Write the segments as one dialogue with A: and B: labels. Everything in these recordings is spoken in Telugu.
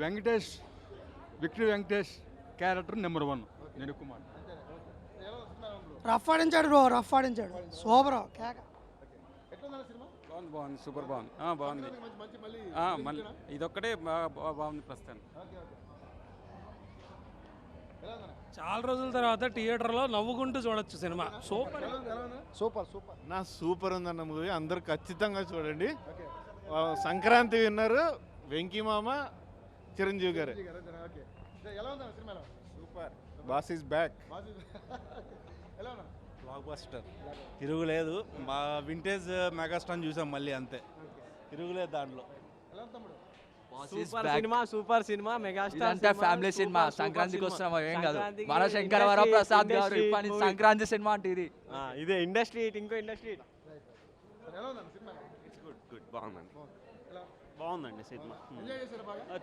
A: Venkatesh, victory Venkatesh character number 1 నేను కుమార్.
B: రఫ్ ఆడించాడు బ్రో, రఫ్ ఆడించాడు. సూపర్ కేక.
A: బాగుంది, సూపర్ బాగుంది, బాగుంది. మళ్ళీ ఇదొక్కటే బాగుంది ప్రస్తుతానికి.
C: చాలా రోజుల తర్వాత థియేటర్లో నవ్వుకుంటూ చూడొచ్చు cinema. Super
D: super super super ఉందన్న మూవీ. అందరూ ఖచ్చితంగా చూడండి. సంక్రాంతి విన్నారు వెంకీ మామ, చిరంజీవి గారు. Super. Boss is back.
E: Block buster, తిరుగులేదు. మా వింటేజ్ మెగాస్టార్ చూసాం మళ్ళీ, అంతే, తిరుగులేదు దాంట్లో.
F: సూపర్ సినిమా మెగాస్టార్
G: అంటే ఫ్యామిలీ సినిమా. సంక్రాంతికి వస్తున్నాం ఏం కాదు. మన శంకర వరప్రసాద్ గారు సంక్రాంతి సినిమా అంటే
F: ఇదే ఇండస్ట్రీ, ఇంకో ఇండస్ట్రీ.
H: బాగుందండి సినిమా.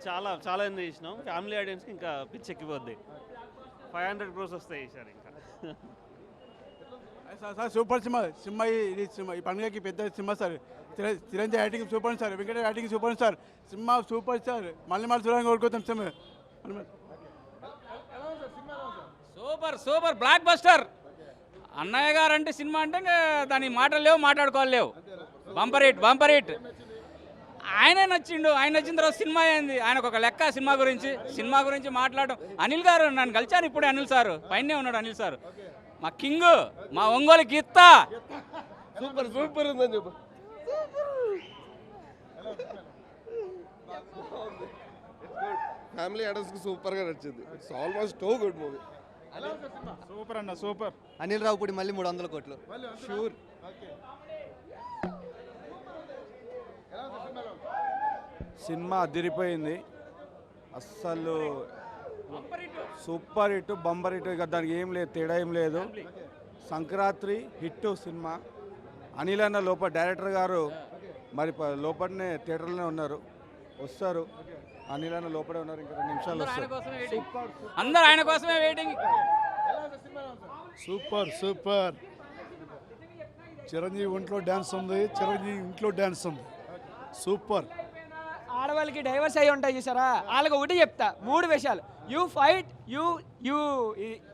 H: చాలా చాలా ఎంజాయ్ చేసినాం. ఫ్యామిలీ ఆడియన్స్కి ఇంకా పిచ్చెక్కిపోద్ది. 500 crores వస్తాయి సార్. ఇంకా
I: సార్ సూపర్ సినిమా. సినిమా ఇది సినిమా ఈ పండుగకి పెద్ద cinema sir. Chiranjeevi acting super sir. Venkatesh acting super sir. Cinema super sir. మళ్ళీ చూడాలని కోరుకుంటాం సినిమా.
J: Super block buster. అన్నయ్య గారు అంటే సినిమా అంటే దాని మాటలు లేవు, మాట్లాడుకోవాలి లేవు. Bumper hit. ఆయనే నచ్చిండు. ఆయన నచ్చిన తర్వాత సినిమా అయింది. ఆయనకు ఒక లెక్క సినిమా గురించి మాట్లాడడం. అనిల్ గారు నన్ను కలిచాను ఇప్పుడే. అనిల్ సార్ పైనే ఉన్నాడు. అనిల్ సార్ మా కింగ్, మా ఒంగోలు గీత.
D: సూపర్ ఉందని చెప్పు. ఫ్యామిలీ ఆడియన్స్కి సూపర్గా నచ్చింది. It's almost too good movie.
I: Super అన్న సూపర్.
F: అనిల్ రావుపూడి మళ్ళీ 300 కోట్లు షూర్.
E: సినిమా అదిరిపోయింది అస్సలు. Super hit, bumper hit. ఇక దానికి ఏం లేదు, తేడా ఏం లేదు. Sankranti hit cinema. అనిల్ అన్న లోపల డైరెక్టర్ గారు మరి లోపలనే థియేటర్లోనే ఉన్నారు, వస్తారు. అనిల్ అన్న లోపలే ఉన్నారు. ఇంకా 2 నిమిషాలు వస్తారు.
J: అందరూ ఆయన కోసమే వెయిటింగ్.
I: సూపర్. చిరంజీవి ఇంట్లో డ్యాన్స్ ఉంది. సూపర్.
B: ఆడవాళ్ళకి డైవర్స్ అయ్యి ఉంటాయి చూసారా, వాళ్ళకి ఒకటి చెప్తా 3 విషయాలు. యూ ఫైట్,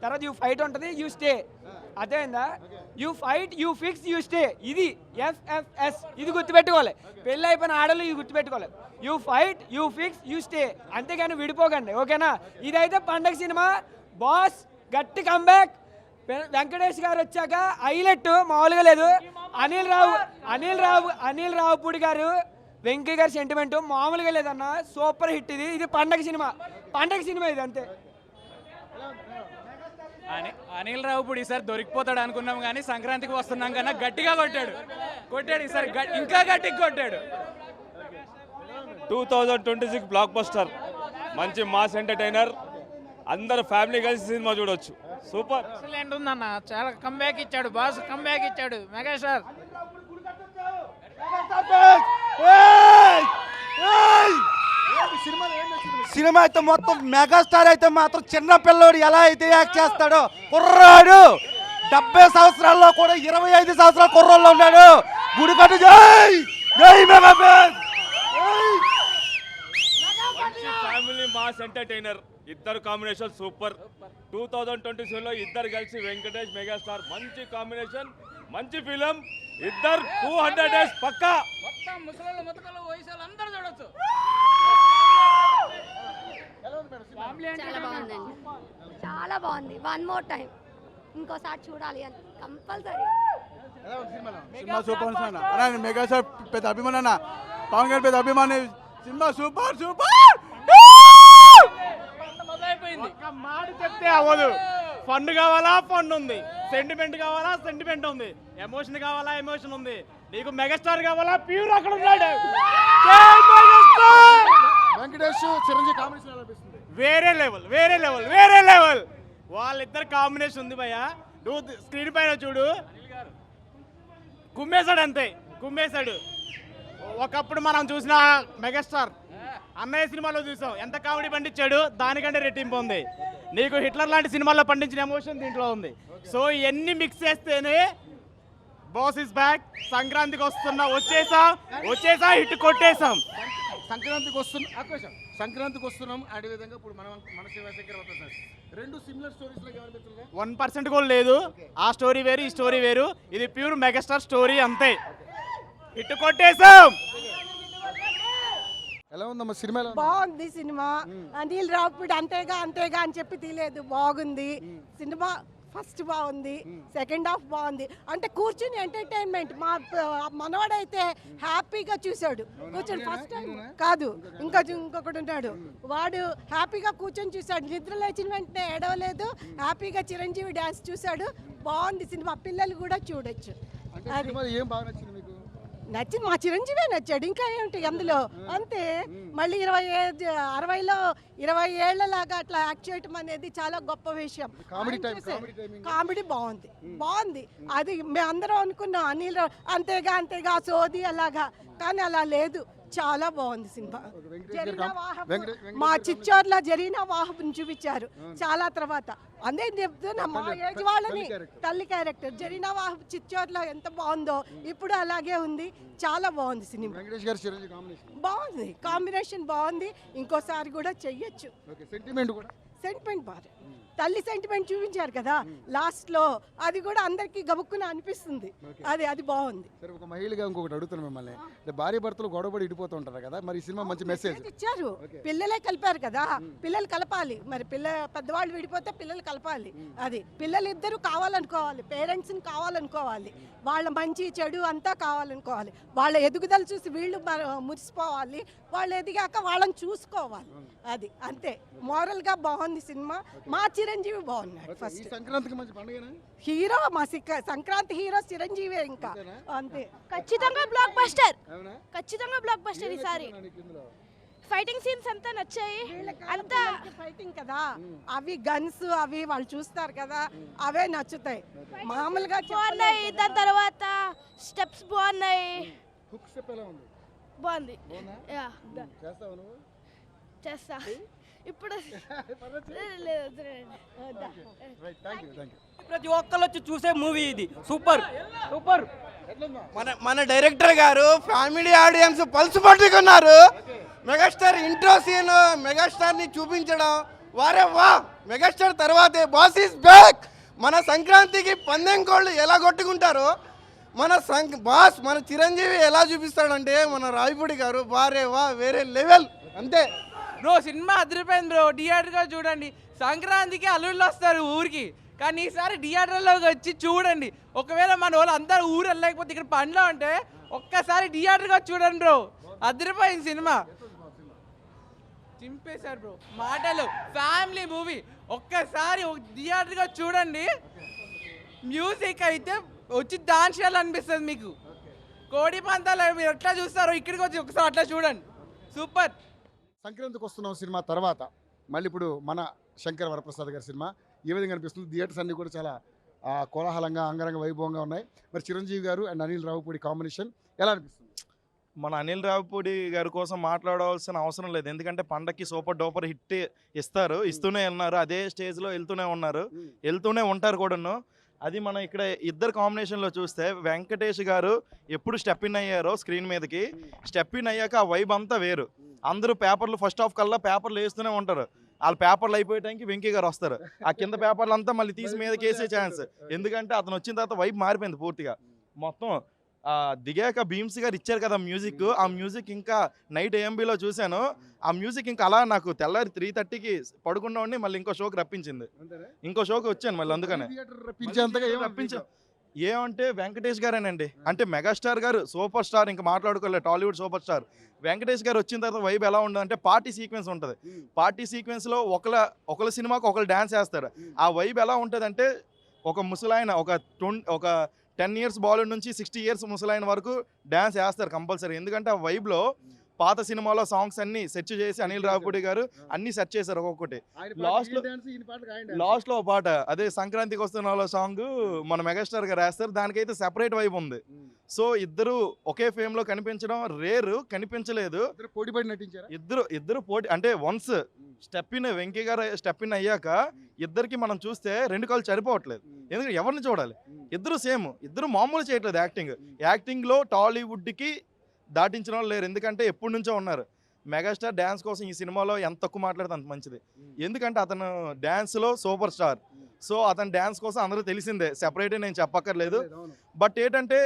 B: తర్వాత యూ ఫైట్ ఉంటుంది, యూ స్టే. అర్థమైందా? You fight, you fix, you stay. ఇది FFS. ఇది గుర్తుపెట్టుకోవాలి. పెళ్ళి అయిపోయిన ఆడలు ఇది గుర్తుపెట్టుకోవాలి. You fight, you fix, you stay. అంతేగాని విడిపోకండి, ఓకేనా? ఇదైతే పండగ సినిమా. బాస్ గట్టి కంబ్యాక్. వెంకటేష్ గారు వచ్చాక హైలైట్ మామూలుగా లేదు. అనిల్ రావుపూడి గారు, వెంకయ్య గారి సెంటిమెంట్ మామూలుగా లేదన్న. Super hit. ఇది పండగ సినిమా ఇది, అంతే.
J: అనిల్ రావుపూడి ఈసారి దొరికిపోతాడు అనుకున్నాం కానీ సంక్రాంతికి వస్తున్నాం కన్నా గట్టిగా కొట్టాడు ఈసారి. ఇంకా గట్టిగా కొట్టాడు.
H: 2026 బ్లాక్ బస్టర్. మంచి మాస్ ఎంటర్టైనర్. అందరు ఫ్యామిలీ కలిసి సినిమా చూడొచ్చు. సూపర్.
J: ఎక్సలెంట్ ఉందన్న. చాలా కంబ్యాక్ ఇచ్చాడు బాస్. కంబ్యాక్ ఇచ్చాడు మెగాస్టార్.
G: సినిమా అయితే మొత్తం మెగాస్టార్ అయితే మాత్రం చిన్న పిల్లోడు ఎలా అయితే యాక్ట్ చేస్తాడో, కుర్రాడు 70 సంవత్సరాల్లో కూడా 25 సంవత్సరాల కుర్రోళ్ళు ఉన్నాడు. గుడికట్టు జై మెగాస్టార్.
H: Family mass entertainer. ఇద్దరు కాంబినేషన్ సూపర్. 2027లో ఇద్దరు కలిసి వెంకటేష్ మెగాస్టార్. మంచి కాంబినేషన్, మంచి ఫిలిం. ఇద్దరు 200 days పక్కా.
J: మొత్తం ముసలి ముతకలు వయసులు అందరూ చూడొచ్చు.
K: చాలా బాగుంది. 1 more time ఇంకోసారి చూడాలి అని కంపల్సరీ.
I: సినిమా సూపర్ అన్న. మెగాస్టార్ పెద్ద అభిమాని అన్న. పవన్ గారి పెద్ద అభిమాని. Cinema super.
J: మొదలైపోయింది.
F: మాట చెప్తే అవ్వదు. ఫండ్ కావాలా, ఫండ్ ఉంది. సెంటిమెంట్ కావాలా, సెంటిమెంట్ ఉంది. ఎమోషన్ కావాలా, ఎమోషన్ ఉంది. నీకు మెగాస్టార్ కావాలా, ప్యూర్ అక్కడ ఉన్నాడు.
D: వెంకటేష్ చిరంజీవి కాంబినేషన్ అనిపిస్తుంది.
F: వేరే లెవెల్. వాళ్ళిద్దరు కాంబినేషన్ ఉంది భయ్య. నువ్వు స్క్రీన్ పైన చూడు, కుమ్మేశాడు అంతే. ఒకప్పుడు మనం చూసిన మెగాస్టార్ అన్నయ్య సినిమాలో చూసాం. ఎంత కామెడీ పండించాడు, దానికంటే రెట్టింపు ఉంది. నీకు హిట్లర్ లాంటి సినిమాల్లో పండించిన ఎమోషన్ దీంట్లో ఉంది. సో ఇవన్నీ మిక్స్ చేస్తేనే బాస్ ఇస్ బ్యాక్. సంక్రాంతికి వచ్చేసా హిట్ కొట్టేసాం.
G: సంక్రాంతికి వస్తున్నాం అదేవిధంగా ఇప్పుడు మన శివశంకర్ అవుతుంది సార్. రెండు సిమిలర్ స్టోరీస్ లాగా ఏమనిపించలేదా?
F: 1% కూడా లేదు. ఆ స్టోరీ వేరు, ఈ స్టోరీ వేరు. ఇది ప్యూర్ మెగాస్టార్ స్టోరీ అంతే. ఇటు కొట్టేసాం.
G: ఎలా ఉందమ్మా సినిమా?
L: బాగుంది సినిమా. అనిల్ రావుపూడి అంతేగా అని చెప్పి తీయలేదు, బాగుంది సినిమా. ఫస్ట్ బాగుంది, సెకండ్ హాఫ్ బాగుంది. అంటే కూర్చుని ఎంటర్టైన్మెంట్. మా మనవాడైతే హ్యాపీగా చూశాడు కూర్చొని. ఫస్ట్ టైం కాదు, ఇంకొకడు ఉన్నాడు, వాడు హ్యాపీగా కూర్చొని చూశాడు. నిద్ర లేచిన వెంటనే ఏడవలేదు, హ్యాపీగా చిరంజీవి డ్యాన్స్ చూశాడు. బాగుంది సినిమా, పిల్లలు కూడా చూడొచ్చు.
G: ఏం బాగా నచ్చింది మీకు?
L: నచ్చింది, మా చిరంజీవే నచ్చాడు. ఇంకా ఏమిటి అందులో, అంతే. మళ్ళీ 60లో 20 ఏళ్లలాగా అట్లా యాక్ట్ చేయటం అనేది చాలా గొప్ప విషయం. కామెడీ బాగుంది. అది మేము అందరం అనుకున్నాం అనిల్ అంతేగా సోది అలాగా, కానీ అలా లేదు. చాలా బాగుంది సినిమా. మా చిచ్చోర్లో జరిగిన వాహనం చూపించారు చాలా తర్వాత. అదే చెప్తున్నా, మా ఏజ్ వాళ్ళని తల్లి క్యారెక్టర్ జరిగిన వాహనం చిచ్చోర్లో ఎంత బాగుందో ఇప్పుడు అలాగే ఉంది. చాలా బాగుంది సినిమా. బాగుంది, కాంబినేషన్ బాగుంది. ఇంకోసారి కూడా చెయ్యొచ్చు. సెంటిమెంట్ బాగా, తల్లి సెంటిమెంట్ చూపించారు కదా లాస్ట్ లో, అది కూడా అందరికి గబుక్కున అనిపిస్తుంది. అది బాగుంది.
G: ఒక మహిళగా ఇంకొకటి అడుగుతున్నాను మిమ్మల్ని, భార్య భర్తలు గొడవపడి ఇడిపోతూ ఉంటారు కదా, మరి ఈ సినిమా మంచి మెసేజ్
L: ఇచ్చారు. పిల్లలే కలిపారు కదా, పిల్లలు కలపాలి. మరి పెద్దవాళ్ళు విడిపోతే పిల్లలు కలపాలి. అది పిల్లలు ఇద్దరు కావాలనుకోవాలి, పేరెంట్స్ని కావాలనుకోవాలి, వాళ్ళ మంచి చెడు అంతా కావాలనుకోవాలి. వాళ్ళ ఎదుగుదల చూసి వీళ్ళు మురిసిపోవాలి, వాళ్ళు ఎదిగాక వాళ్ళని చూసుకోవాలి. అది అంతే. మోరల్ గా బాగుంది సినిమా. మా చిరంజీవి బాగున్నాడు. ఫస్ట్
G: సంక్రాంతికి మంచి పండుగ
L: హీరో, మా సంక్రాంతి హీరో చిరంజీవి. ఇంకా అంతే.
K: ఖచ్చితంగా బ్లాక్ బస్టర్ ఈసారి. ఫైటింగ్ సీన్స్ అంతా నచ్చాయి. అంతా
L: ఫైటింగ్ కదా, అవి గన్స్ అవి వాళ్ళు చూస్తారు కదా, అవే నచ్చుతాయి. మామూలుగా
K: బాగున్నాయి. దాని తర్వాత స్టెప్స్ బాగున్నాయి. బాగుంది. చేస్తా ఇప్పుడు.
B: ప్రతి ఒక్కళ్ళు వచ్చి చూసే మూవీ ఇది. సూపర్.
G: మన డైరెక్టర్ గారు ఫ్యామిలీ ఆడియన్స్ పల్స్ పట్టుకున్నారు. మెగాస్టార్ ఇంట్రో సీన్, మెగాస్టార్ ని చూపించడం, వారే వా, మెగాస్టార్ తర్వాతే బాస్ ఈస్ బ్యాక్. మన సంక్రాంతికి పందెం కోళ్ళు ఎలా కొట్టుకుంటారో మన చిరంజీవి ఎలా చూపిస్తాడంటే మన రావిపూడి గారు వారే వా, వేరే లెవెల్. అంతే
B: బ్రో, సినిమా అదిరిపోయింది బ్రో. థియేటర్గా చూడండి. సంక్రాంతికి అల్లుళ్ళు వస్తారు ఊరికి, కానీ ఈసారి థియేటర్లోకి వచ్చి చూడండి. ఒకవేళ మన వాళ్ళు అందరూ ఊరు వెళ్ళలేకపోతే ఇక్కడ పనిలో ఉంటే ఒక్కసారి థియేటర్గా చూడండి బ్రో. అదిరిపోయింది సినిమా. చింపేశారు బ్రో మాటలు. ఫ్యామిలీ మూవీ, ఒక్కసారి థియేటర్గా చూడండి. మ్యూజిక్ అయితే వచ్చి డాన్స్ చేయాలనిపిస్తుంది మీకు. కోడి పంతాలు మీరు ఎట్లా చూస్తారో ఇక్కడికి వచ్చి ఒకసారి అట్లా చూడండి. సూపర్.
G: సంక్రాంతికి వస్తున్నాం సినిమా తర్వాత మళ్ళీ ఇప్పుడు మన శంకర్ వరప్రసాద్ గారి సినిమా ఏ విధంగా అనిపిస్తుంది? థియేటర్స్ అన్నీ కూడా చాలా కోలాహలంగా అంగరంగ వైభవంగా ఉన్నాయి. మరి చిరంజీవి గారు అండ్ అనిల్ రావుపూడి కాంబినేషన్ ఎలా అనిపిస్తుంది?
M: మన అనిల్ రావుపూడి గారి కోసం మాట్లాడవలసిన అవసరం లేదు, ఎందుకంటే పండక్కి సూపర్ డూపర్ హిట్ ఇస్తూనే ఉన్నారు. అదే స్టేజ్లో వెళ్తూనే ఉంటారు కూడాను. అది మనం ఇక్కడ ఇద్దరు కాంబినేషన్లో చూస్తే వెంకటేష్ గారు ఎప్పుడు స్టెప్ ఇన్ అయ్యారో స్క్రీన్ మీదకి, స్టెప్ ఇన్ అయ్యాక ఆ వైబ్ అంతా వేరు. అందరూ పేపర్లు ఫస్ట్ హాఫ్ కల్లా పేపర్లు వేస్తూనే ఉంటారు. వాళ్ళు పేపర్లు అయిపోయడానికి వెంకీ గారు వస్తారు. ఆ కింద పేపర్లు అంతా మళ్ళీ తీసి మీదకి వేసే ఛాన్స్, ఎందుకంటే అతను వచ్చిన తర్వాత వైబ్ మారిపోయింది పూర్తిగా. మొత్తం దిగాక భీమ్స్ గారు ఇచ్చారు కదా మ్యూజిక్, ఆ మ్యూజిక్ ఇంకా నైట్ ఏఎంబీలో చూశాను. ఆ మ్యూజిక్ ఇంకా అలా నాకు తెల్లారి 3:30కి పడుకున్నా ఉండి మళ్ళీ ఇంకో షోకి రప్పించింది. ఇంకో షోకి వచ్చాను మళ్ళీ, అందుకనే రప్పించాను. ఏమంటే వెంకటేష్ గారేనండి, అంటే మెగాస్టార్ గారు సూపర్ స్టార్, ఇంకా మాట్లాడుకోలేదు, టాలీవుడ్ సూపర్ స్టార్. వెంకటేష్ గారు వచ్చిన తర్వాత వైబ్ ఎలా ఉండదంటే పార్టీ సీక్వెన్స్ ఉంటుంది. పార్టీ సీక్వెన్స్లో ఒకళ్ళ సినిమాకి ఒకళ్ళు డ్యాన్స్ వేస్తారు. ఆ వైబ్ ఎలా ఉంటుందంటే ఒక ముసలాయన ఒక 10 years బాలుడి నుంచి 60 years ముసలాయన వరకు డ్యాన్స్ వేస్తారు కంపల్సరీ. ఎందుకంటే ఆ వైబ్లో పాత సినిమాలో సాంగ్స్ అన్ని సెర్చ్ చేసి అనిల్ రావుపూడి గారు అన్ని సెర్చ్ చేశారు ఒక్కొక్కటి. లాస్ట్లో ఒక పాట, అదే సంక్రాంతికి వస్తున్న సాంగ్ మన మెగాస్టార్ గారు వేస్తారు. దానికైతే సెపరేట్ వైబ్ ఉంది. సో ఇద్దరు ఒకే ఫేమ్ లో కనిపించడం రేరు, కనిపించలేదు. ఇద్దరు పోటీ, అంటే వన్స్ స్టెప్ ఇన్ వెంకీ గారు స్టెప్ ఇన్ అయ్యాక ఇద్దరికి మనం చూస్తే 2 కాళ్ళు సరిపోవట్లేదు. ఎందుకంటే ఎవరిని చూడాలి? ఇద్దరు సేమ్, ఇద్దరు మామూలు చేయట్లేదు. యాక్టింగ్లో టాలీవుడ్కి దాటించిన వాళ్ళు లేరు, ఎందుకంటే ఎప్పటి నుంచో ఉన్నారు. మెగాస్టార్ డ్యాన్స్ కోసం ఈ సినిమాలో ఎంత తక్కువ మాట్లాడితే అంత మంచిది. ఎందుకంటే అతను డ్యాన్స్లో సూపర్ స్టార్. సో అతని డ్యాన్స్ కోసం అందరూ తెలిసిందే, సెపరేట్ నేను చెప్పక్కర్లేదు. బట్ ఏంటంటే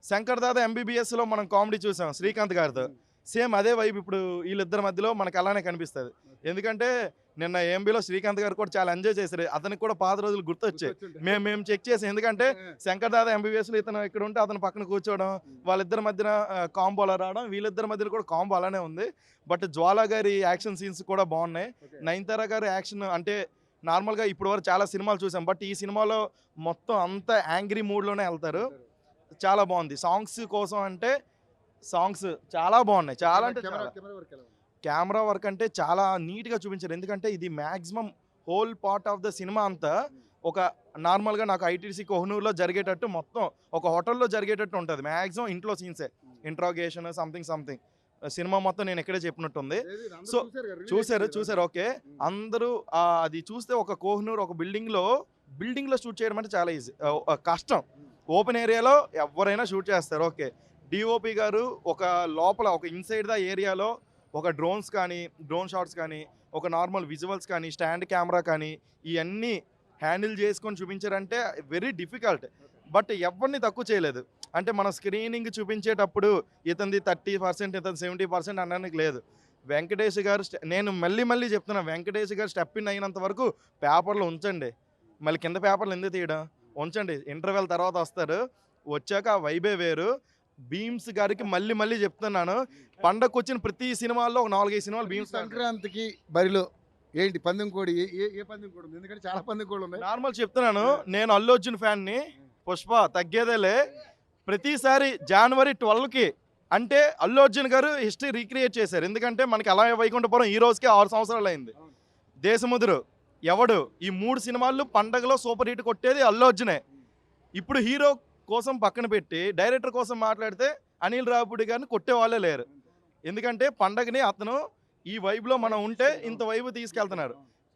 M: శంకర్ దాదా ఎంబీబీఎస్లో మనం కామెడీ చూసాం శ్రీకాంత్ గారితో, సేమ్ అదే వైపు ఇప్పుడు వీళ్ళిద్దరి మధ్యలో మనకు అలానే కనిపిస్తుంది. ఎందుకంటే నిన్న ఎంబీలో శ్రీకాంత్ గారు కూడా చాలా ఎంజాయ్ చేశారు, అతనికి కూడా పాత రోజులు గుర్తొచ్చాయి. మేము చెక్ చేసాం, ఎందుకంటే శంకర్ దాదా ఎంబీబీఎస్లో ఇతను ఇక్కడ ఉంటే అతను పక్కన కూర్చోవడం, వాళ్ళిద్దరి మధ్యన కాంబోలో రావడం, వీళ్ళిద్దరి మధ్యలో కూడా కాంబో అలానే ఉంది. బట్ జ్వాలా గారి యాక్షన్ సీన్స్ కూడా బాగున్నాయి. నయనతార గారి యాక్షన్ అంటే నార్మల్గా ఇప్పుడు వరకు చాలా సినిమాలు చూసాం, బట్ ఈ సినిమాలో మొత్తం అంతా యాంగ్రీ మూడ్లోనే వెళ్తారు. చాలా బాగుంది. సాంగ్స్ కోసం అంటే సాంగ్స్ చాలా బాగున్నాయి, చాలా అంటే కెమెరా వర్క్ అంటే చాలా నీట్గా చూపించారు. ఎందుకంటే ఇది maximum whole part of the cinema అంతా ఒక నార్మల్గా నాకు ఐటీసీ కోహ్నూర్లో జరిగేటట్టు, మొత్తం ఒక హోటల్లో జరిగేటట్టు ఉంటుంది. మ్యాక్సిమం ఇంట్లో సీన్సే, ఇంట్రాగేషన్ సంథింగ్ సినిమా మొత్తం నేను ఎక్కడే చెప్పినట్టుంది. సో చూసారు ఓకే. అందరూ అది చూస్తే ఒక కోహ్నూర్ ఒక బిల్డింగ్లో షూట్ చేయడం అంటే చాలా ఈజీ, కష్టం. ఓపెన్ ఏరియాలో ఎవరైనా షూట్ చేస్తారు ఓకే. డిఓపి గారు ఒక లోపల ఒక ఇన్సైడ్ ద ఏరియాలో ఒక డ్రోన్ షాట్స్ కానీ, ఒక నార్మల్ విజువల్స్ కానీ, స్టాండ్ కెమెరా కానీ ఇవన్నీ హ్యాండిల్ చేసుకొని చూపించారంటే వెరీ డిఫికల్ట్. బట్ ఎవరిని తక్కువ చేయలేదు. అంటే మనం స్క్రీనింగ్ చూపించేటప్పుడు ఇతనిది 30%, ఇతను 70% అనడానికి లేదు. వెంకటేష్ గారు నేను మళ్ళీ చెప్తున్నా, వెంకటేష్ గారు స్టెప్ ఇన్ అయినంత వరకు పేపర్లో ఉంచండి. మళ్ళీ కింద పేపర్లు ఎందుకు తీయడం, ఉంచండి. ఇంటర్వెల్ తర్వాత వస్తారు, వచ్చాక ఆ వైబే వేరు. భీమ్స్ గారికి మళ్ళీ చెప్తున్నాను, పండగకు వచ్చిన ప్రతి సినిమాల్లో ఒక 4-5 సినిమాలు భీమ్స్.
N: సంక్రాంతికి బరిలో ఏంటి పందెం కోడి, ఏ పందెం కోడి ఉంది? ఎందుకంటే చాలా పందెం కోళ్ళు ఉన్నాయి.
M: నార్మల్ చెప్తున్నాను, నేను అల్లు అర్జున్ ఫ్యాన్ని, పుష్ప తగ్గేదేలే. ప్రతిసారి జనవరి 12కి అంటే అల్లు అర్జున్ గారు హిస్టరీ రీక్రియేట్ చేశారు. ఎందుకంటే మనకి అలా వైకుంఠపురం ఈ రోజుకే 6 సంవత్సరాలు అయింది. దేశముద్రు, ఎవడు, ఈ 3 సినిమాలు పండగలో సూపర్ హిట్ కొట్టేది అల్లు అర్జునే. ఇప్పుడు హీరో కోసం పక్కన పెట్టి డైరెక్టర్ కోసం మాట్లాడితే అనిల్ రావిపూడి గారిని కొట్టే వాళ్ళే లేరు. ఎందుకంటే పండగని అతను ఈ వైబ్లో మనం ఉంటే ఇంత వైబు తీసుకెళ్తున్నారు.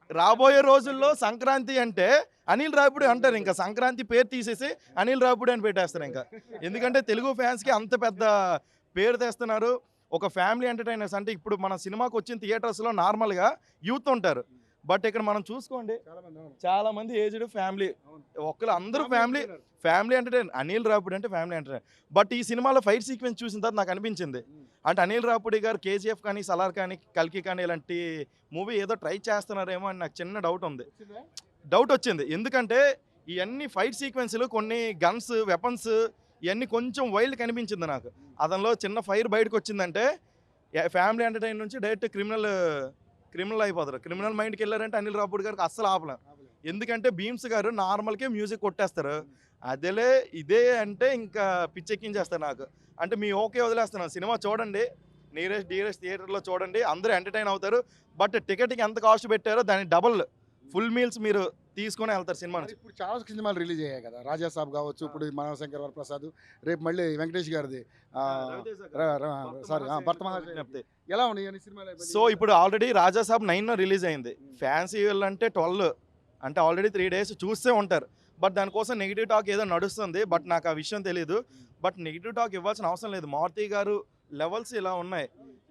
M: రాబోయే రోజుల్లో సంక్రాంతి అంటే అనిల్ రావిపూడి అంటారు, ఇంకా సంక్రాంతి పేరు తీసేసి అనిల్ రావిపూడి అని పెట్టేస్తారు ఇంకా. ఎందుకంటే తెలుగు ఫ్యాన్స్కి అంత పెద్ద పేరు తెస్తున్నారు. ఒక ఫ్యామిలీ ఎంటర్టైనర్స్ అంటే ఇప్పుడు మన సినిమాకి వచ్చిన థియేటర్స్లో నార్మల్గా యూత్ ఉంటారు, బట్ ఇక్కడ మనం చూసుకోండి చాలా మంది ఏజ్డ్ ఫ్యామిలీ, అందరూ ఫ్యామిలీ ఎంటర్టైనర్. అనిల్ రావిపూడి అంటే ఫ్యామిలీ ఎంటర్టైనర్. బట్ ఈ సినిమాలో ఫైట్ సీక్వెన్స్ చూసిన తర్వాత నాకు అనిపించింది, అంటే అనిల్ రావిపూడి గారు కేజీఎఫ్ కానీ, సలార్ కానీ, కల్కి కానీ ఇలాంటి మూవీ ఏదో ట్రై చేస్తున్నారేమో అని నాకు చిన్న డౌట్ వచ్చింది. ఎందుకంటే ఇవన్నీ ఫైట్ సీక్వెన్స్లు, కొన్ని గన్స్, వెపన్స్ ఇవన్నీ కొంచెం వైల్డ్ కనిపించింది నాకు. అతనిలో చిన్న ఫైర్ బయటకు వచ్చిందంటే ఫ్యామిలీ ఎంటర్టైనర్ నుంచి డైరెక్ట్ క్రిమినల్ అయిపోతారు. క్రిమినల్ మైండ్కి వెళ్ళారంటే అనిల్ రావిపూడి గారికి అస్సలు ఆపలేం. ఎందుకంటే భీమ్స్ గారు నార్మల్కే మ్యూజిక్ కొట్టేస్తారు, ఇదే అంటే ఇంకా పిచ్చెక్కించేస్తారు నాకు. అంటే మీ ఓకే వదిలేస్తున్నాను, సినిమా చూడండి, డీరెస్ట్ థియేటర్లో చూడండి, అందరూ ఎంటర్టైన్ అవుతారు. బట్ టికెట్కి ఎంత కాస్ట్ పెట్టారో దాని డబుల్ ఫుల్ మీల్స్ మీరు తీసుకొని వెళ్తారు సినిమా.
N: ఇప్పుడు చాలా సినిమాలు రిలీజ్ అయ్యాయి కదా, రాజాసాబ్ కావచ్చు, ఇప్పుడు మనోశంకర్ వరప్రసాద్, రేపు మళ్ళీ వెంకటేష్ గారిది ఎలా ఉన్నాయి సినిమాలు?
M: సో ఇప్పుడు ఆల్రెడీ రాజాసాబ్ 9 రిలీజ్ అయింది. ఫ్యాన్సీ అంటే 12 అంటే ఆల్రెడీ 3 days చూస్తే ఉంటారు. బట్ దానికోసం నెగిటివ్ టాక్ ఏదో నడుస్తుంది, బట్ నాకు ఆ విషయం తెలియదు. బట్ నెగిటివ్ టాక్ ఇవ్వాల్సిన అవసరం లేదు. మారుతి గారు లెవెల్స్ ఇలా ఉన్నాయి,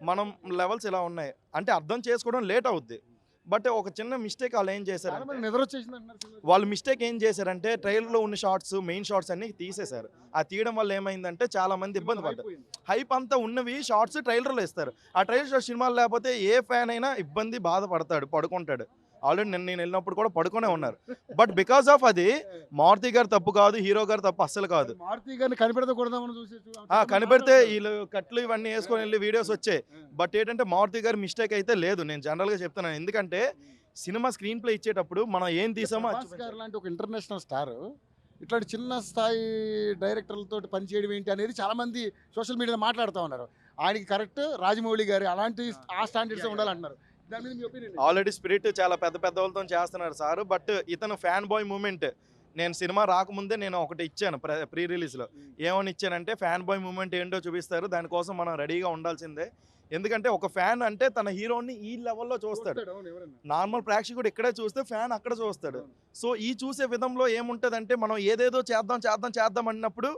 M: మనం లెవెల్స్ ఇలా ఉన్నాయి అంటే అర్థం చేసుకోవడం లేట్ అవుద్ది. బట్ ఒక చిన్న మిస్టేక్ వాళ్ళు ఏం చేశారు, వాళ్ళు మిస్టేక్ ఏం చేశారంటే ట్రైలర్లో ఉన్న షార్ట్స్, మెయిన్ షార్ట్స్ అన్ని తీసేశారు. ఆ తీయడం వల్ల ఏమైందంటే చాలా మంది ఇబ్బంది పడ్డారు. హైప్ అంతా ఉన్నవి షార్ట్స్ ట్రైలర్లో ఇస్తారు. ఆ ట్రైలర్ సినిమాలు లేకపోతే ఏ ఫ్యాన్ అయినా ఇబ్బంది బాధపడతాడు, పడుకుంటాడు. ఆల్రెడీ నేను వెళ్ళినప్పుడు కూడా పడుకునే ఉన్నారు. బట్ బికాస్ ఆఫ్ అది మారుతి గారు తప్పు కాదు, హీరో గారు తప్పు అస్సలు కాదు.
N: మారుతి గారిని
M: కనిపెడితే వీళ్ళు కట్లు ఇవన్నీ వేసుకొని వెళ్ళి వీడియోస్ వచ్చాయి. బట్ ఏంటంటే మారుతి గారి మిస్టేక్ అయితే లేదు, నేను జనరల్గా చెప్తున్నాను. ఎందుకంటే సినిమా స్క్రీన్ ప్లే ఇచ్చేటప్పుడు మనం ఏం తీసామో.
N: లాంటి ఒక ఇంటర్నేషనల్ స్టార్ ఇట్లాంటి చిన్న స్థాయి డైరెక్టర్లతో పనిచేయడం ఏంటి అనేది చాలా మంది సోషల్ మీడియాలో మాట్లాడుతూ ఉన్నారు. ఆయనకి కరెక్ట్ రాజమౌళి గారు అలాంటి ఆ స్టాండర్డ్స్ ఉండాలంటున్నారు.
M: ఆల్రెడీ స్పిరిట్ చాలా పెద్ద వాళ్ళతో చేస్తున్నారు సార్. బట్ ఇతను ఫ్యాన్ బాయ్ మూమెంట్ నేను సినిమా రాకముందే నేను ఒకటి ఇచ్చాను ప్రీ రిలీజ్లో. ఏమని ఇచ్చానంటే ఫ్యాన్ బాయ్ మూమెంట్ ఏంటో చూపిస్తారు, దానికోసం మనం రెడీగా ఉండాల్సిందే. ఎందుకంటే ఒక ఫ్యాన్ అంటే తన హీరోని ఈ లెవెల్లో చూస్తాడు. నార్మల్ ప్రేక్షకుడు ఇక్కడే చూస్తే ఫ్యాన్ అక్కడ చూస్తాడు. సో ఈ చూసే విధంలో ఏముంటుందంటే మనం ఏదేదో చేద్దాం అన్నప్పుడు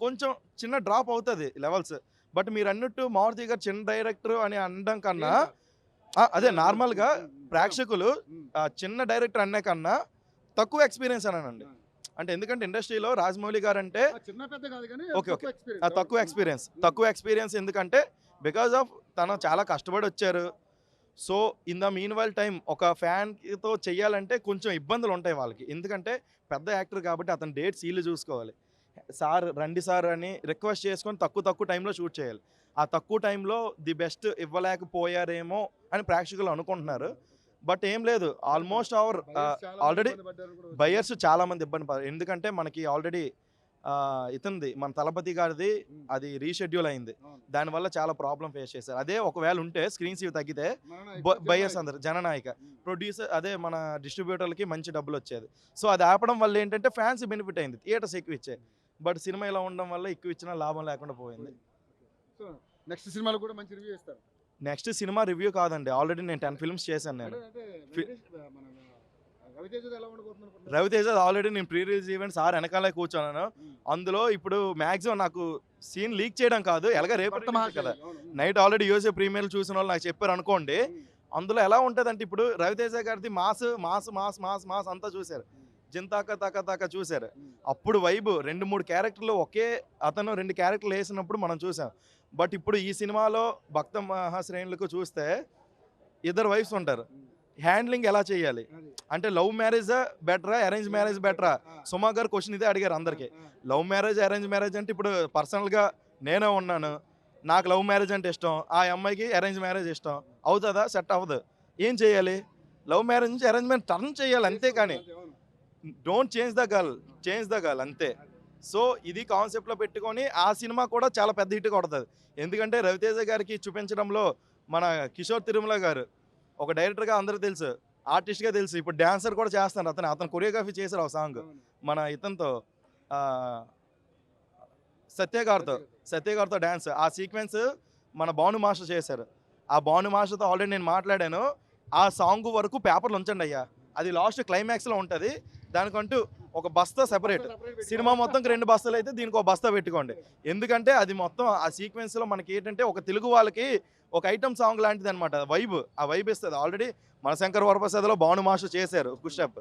M: కొంచెం చిన్న డ్రాప్ అవుతుంది లెవెల్స్. బట్ మీరు అన్నట్టు మారుతి గారు చిన్న డైరెక్టర్ అని అనడం కన్నా అదే నార్మల్గా ప్రేక్షకులు చిన్న డైరెక్టర్ అనే కన్నా తక్కువ ఎక్స్పీరియన్స్ అనండి. అంటే ఎందుకంటే ఇండస్ట్రీలో రాజమౌళి గారు అంటే ఓకే తక్కువ ఎక్స్పీరియన్స్ ఎందుకంటే బికాజ్ ఆఫ్ తను చాలా కష్టపడి వచ్చారు. So in the mean while time ఒక ఫ్యాన్తో చెయ్యాలంటే కొంచెం ఇబ్బందులు ఉంటాయి వాళ్ళకి, ఎందుకంటే పెద్ద యాక్టర్ కాబట్టి అతని డేట్ సీలు చూసుకోవాలి. సార్ రండి సార్ అని రిక్వెస్ట్ చేసుకొని తక్కువ టైంలో షూట్ చేయాలి. ఆ తక్కువ టైంలో ది బెస్ట్ ఇవ్వలేకపోయారేమో అని ప్రేక్షకులు అనుకుంటున్నారు. బట్ ఏం లేదు, ఆల్మోస్ట్ ఆల్రెడీ బయర్స్ చాలా మంది ఇబ్బంది పడారు. ఎందుకంటే మనకి ఆల్రెడీ ఇతంది మన తలపతి గారిది అది రీషెడ్యూల్ అయింది, దానివల్ల చాలా ప్రాబ్లం ఫేస్ చేశారు. అదే ఒకవేళ ఉంటే స్క్రీన్ సీవ్ తగ్గితే బయర్స్ అందరు జననాయక ప్రొడ్యూసర్ అదే మన డిస్ట్రిబ్యూటర్లకి మంచి డబ్బులు వచ్చేది. సో అది ఆపడం వల్ల ఏంటంటే ఫ్యాన్స్ బెనిఫిట్ అయింది, థియేటర్స్ ఎక్కువ ఇచ్చాయి. బట్ సినిమా ఇలా ఉండడం వల్ల ఎక్కువ ఇచ్చినా లాభం లేకుండా పోయింది.
N: నెక్స్ట్ సినిమాలో కూడా మంచి రివ్యూ ఇస్తారు.
M: నెక్స్ట్ సినిమా రివ్యూ కాదండి, ఆల్రెడీ నేను 10 ఫిల్మ్స్ చేశాను. నేను రవితేజ ఆల్రెడీ నేను ప్రీ రిలీజ్ ఈవెంట్ సార్ వెనకాలే కూర్చున్నాను. అందులో ఇప్పుడు మ్యాక్సిమం నాకు సీన్ లీక్ చేయడం కాదు, ఎలాగ రేపటి కదా నైట్ ఆల్రెడీ యూఎస్ఏ ప్రీమియర్ చూసిన వాళ్ళు నాకు చెప్పారు అనుకోండి. అందులో ఎలా ఉంటుంది అంటే ఇప్పుడు రవితేజ గారిది mass mass mass mass mass అంతా చూశారు, జింతాక తాక చూశారు. అప్పుడు వైబ్ 2-3 క్యారెక్టర్లు ఒకే అతను 2 క్యారెక్టర్లు వేసినప్పుడు మనం చూసాం. బట్ ఇప్పుడు ఈ సినిమాలో భక్త మహాశ్రేణులకు చూస్తే ఇద్దరు వైఫ్స్ ఉంటారు, హ్యాండ్లింగ్ ఎలా చేయాలి అంటే లవ్ మ్యారేజ్ బెటరా అరేంజ్ మ్యారేజ్ బెటరా? సుమా గారు క్వశ్చన్ ఇదే అడిగారు అందరికీ. లవ్ మ్యారేజ్ అరేంజ్ మ్యారేజ్ అంటే ఇప్పుడు పర్సనల్గా నేనే ఉన్నాను, నాకు లవ్ మ్యారేజ్ అంటే ఇష్టం, ఆ అమ్మాయికి అరేంజ్ మ్యారేజ్ ఇష్టం, అవుతుందా? సెట్ అవ్వదు. ఏం చేయాలి? లవ్ మ్యారేజ్ నుంచి అరేంజ్మెంట్ టర్న్ చేయాలి, అంతే. కానీ డోంట్ చేంజ్ ద గర్ల్ అంతే. సో ఇది కాన్సెప్ట్లో పెట్టుకొని ఆ సినిమా కూడా చాలా పెద్ద హిట్ కొడుతుంది. ఎందుకంటే రవితేజ గారికి చూపించడంలో మన కిషోర్ తిరుమల గారు ఒక డైరెక్టర్గా అందరూ తెలుసు, ఆర్టిస్ట్గా తెలుసు, ఇప్పుడు డ్యాన్సర్ కూడా చేస్తాను. అతను కొరియోగ్రఫీ చేశారు ఆ సాంగ్ మన ఇతనితో సత్య గారితో డ్యాన్స్. ఆ సీక్వెన్స్ మన భాను మాస్టర్ చేశారు. ఆ భాను మాస్టర్తో ఆల్రెడీ నేను మాట్లాడాను, ఆ సాంగ్ వరకు పేపర్లు ఉంచండి అయ్యా, అది లాస్ట్ క్లైమాక్స్లో ఉంటుంది, దానికంటూ ఒక బస్తా సెపరేట్. సినిమా మొత్తంకి 2 బస్తాలు అయితే దీనికి ఒక బస్తా పెట్టుకోండి. ఎందుకంటే అది మొత్తం ఆ సీక్వెన్స్లో మనకి ఏంటంటే ఒక తెలుగు వాళ్ళకి ఒక ఐటమ్ సాంగ్ లాంటిది అనమాట. ఆ వైబ్ ఇస్తుంది. ఆల్రెడీ మన శంకర్ వరప్రసాద్లో భాను మాస్టర్ చేశారు పుషప్,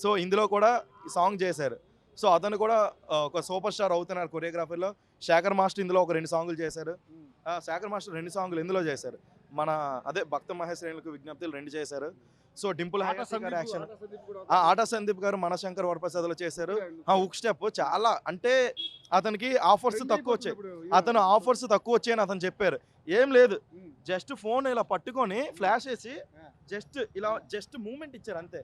M: సో ఇందులో కూడా ఈ సాంగ్ చేశారు. సో అతను కూడా ఒక సూపర్ స్టార్ అవుతున్నారు కొరియోగ్రఫీలో. శేఖర్ మాస్టర్ ఇందులో ఒక 2 సాంగులు చేశారు. శేఖర్ మాస్టర్ 2 సాంగులు ఇందులో చేశారు. మన అదే భక్త మహేశ్వరులకు విజ్ఞప్తులు 2 చేశారు. సో డింపుల్ గారు యాక్షన్, ఆటా సందీప్ గారు మన శంకర్ వరప్రసాద్లో చేశారు. హుక్ స్టెప్ చాలా అంటే అతనికి ఆఫర్స్ తక్కువ వచ్చాయి, అని అతను చెప్పారు. ఏం లేదు, జస్ట్ ఫోన్ ఇలా పట్టుకొని ఫ్లాష్ వేసి జస్ట్ మూమెంట్ ఇచ్చారు అంతే.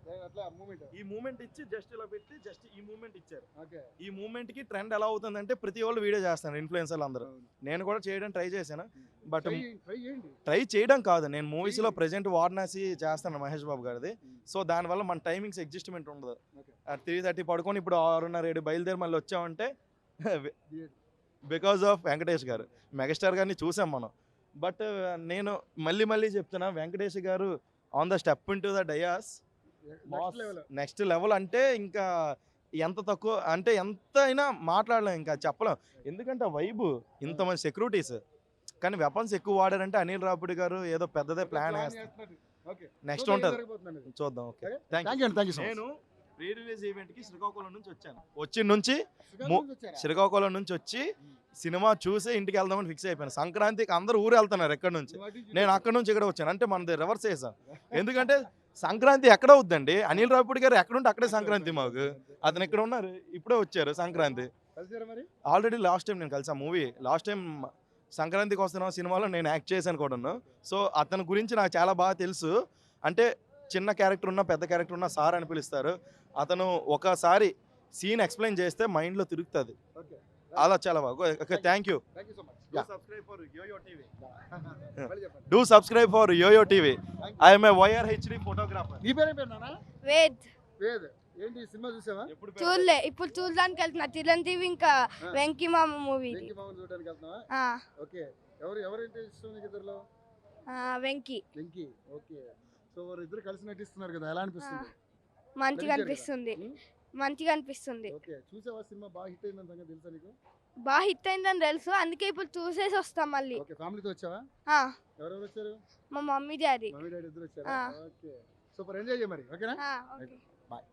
M: ఈ మూమెంట్ ఇచ్చి జస్ట్ ఇలా పెట్టి జస్ట్ ఈ మూమెంట్ ఇచ్చారు. ఈ మూమెంట్ కి ట్రెండ్ ఎలా అవుతుందంటే ప్రతి వాళ్ళు వీడియో చేస్తారు ఇన్ఫ్లుయెన్సర్లు అందరూ. నేను కూడా చేయడం ట్రై చేశాను, బట్ ట్రై చేయడం కాదు, నేను మూవీస్ లో ప్రెజెంట్ వారణాసి చేస్తాను మహేష్ బాబు గారిది. సో దానివల్ల మన టైమింగ్స్ అడ్జస్ట్మెంట్ ఉండదు. 3:30 పడుకొని ఇప్పుడు 6:30-7 బయలుదేరి మళ్ళీ వచ్చామంటే బికాజ్ ఆఫ్ వెంకటేష్ గారు. మెగాస్టార్ గారిని చూసాం మనం. బట్ నేను మళ్ళీ చెప్తున్నా, వెంకటేష్ గారు on the step in to the dais next level. అంటే ఇంకా ఎంత తక్కువ అంటే ఎంత అయినా మాట్లాడలేం, ఇంకా చెప్పలేం. ఎందుకంటే వైబు ఇంతమంది సెక్యూరిటీస్, కానీ వెపన్స్ ఎక్కువ వాడారంటే అనిల్ రావుపూడి గారు ఏదో పెద్దదే ప్లాన్ వేస్తారు. నెక్స్ట్ ఉంటుంది, చూద్దాం. Okay, thank you. నేను ప్రీ రిలీజ్ ఈవెంట్కి శ్రీకాకుళం నుంచి వచ్చి సినిమా చూసి ఇంటికి వెళ్దామని ఫిక్స్ అయిపోయాను. సంక్రాంతికి అందరూ ఊరు వెళ్తున్నారు ఎక్కడి నుంచి, నేను అక్కడి నుంచి ఇక్కడ వచ్చాను. అంటే మనది రివర్స్ చేసాం, ఎందుకంటే సంక్రాంతి ఎక్కడ అవుద్దండి, అనిల్ రావుపూడి గారు ఎక్కడుంటే అక్కడే సంక్రాంతి మాకు. అతను ఇక్కడ ఉన్నారు, ఇప్పుడే వచ్చారు సంక్రాంతి. ఆల్రెడీ లాస్ట్ టైం నేను కలిసాను మూవీ, లాస్ట్ టైం సంక్రాంతికి వస్తున్న సినిమాలో నేను యాక్ట్ చేశాను కూడాను. సో అతని గురించి నాకు చాలా బాగా తెలుసు. అంటే చిన్న క్యారెక్టర్ ఉన్నా పెద్ద క్యారెక్టర్ ఉన్నా సార్ అని పిలుస్తారు. అతను ఒకసారి సీన్ ఎక్స్ప్లెయిన్ చేస్తే మైండ్లో తిరుగుతుంది, అలా చాలా బాగా. Okay, thank you. Do subscribe for Yoyo TV. I'm a YRHD photographer.
N: నీ పేరు నాన్న?
K: వేద్.
N: ఏంటి సినిమా చూసావా?
K: చూడలే, ఇప్పుడు చూడడానికి వెళ్తున్నా. చిరంజీవి ఇంకా వెంకీ మామ మూవీ
N: చూడడానికి వెళ్తున్నావా? ఓకే, ఎవరంటే ఇష్టం నీకు ఇద్దరులో?
K: వెంకీ.
N: ఓకే, సో ఇద్దరు కలిసి నటిస్తున్నారు కదా, ఎలా అనిపిస్తుంది?
K: మంచిగా అనిపిస్తుంది.
N: ఓకే, చూసావా సినిమా? బాగా హిట్ అయిందని సంగతి తెలుసా నీకు?
K: బాగా హిట్ అయిందని తెలుసు, అందుకే ఇప్పుడు చూసేసి వస్తాం మళ్ళీ.
N: ఓకే, ఫ్యామిలీతో వచ్చావా?
K: ఆ,
N: ఎవరెవరు వచ్చారు?
K: మా మమ్మీ డాడీ.
N: మమ్మీ డాడీ ఇద్దరు వచ్చారా? ఓకే, సూపర్, ఎంజాయ్ చేయ మరి. ఓకేనా?
K: ఓకే.
N: బాయ్.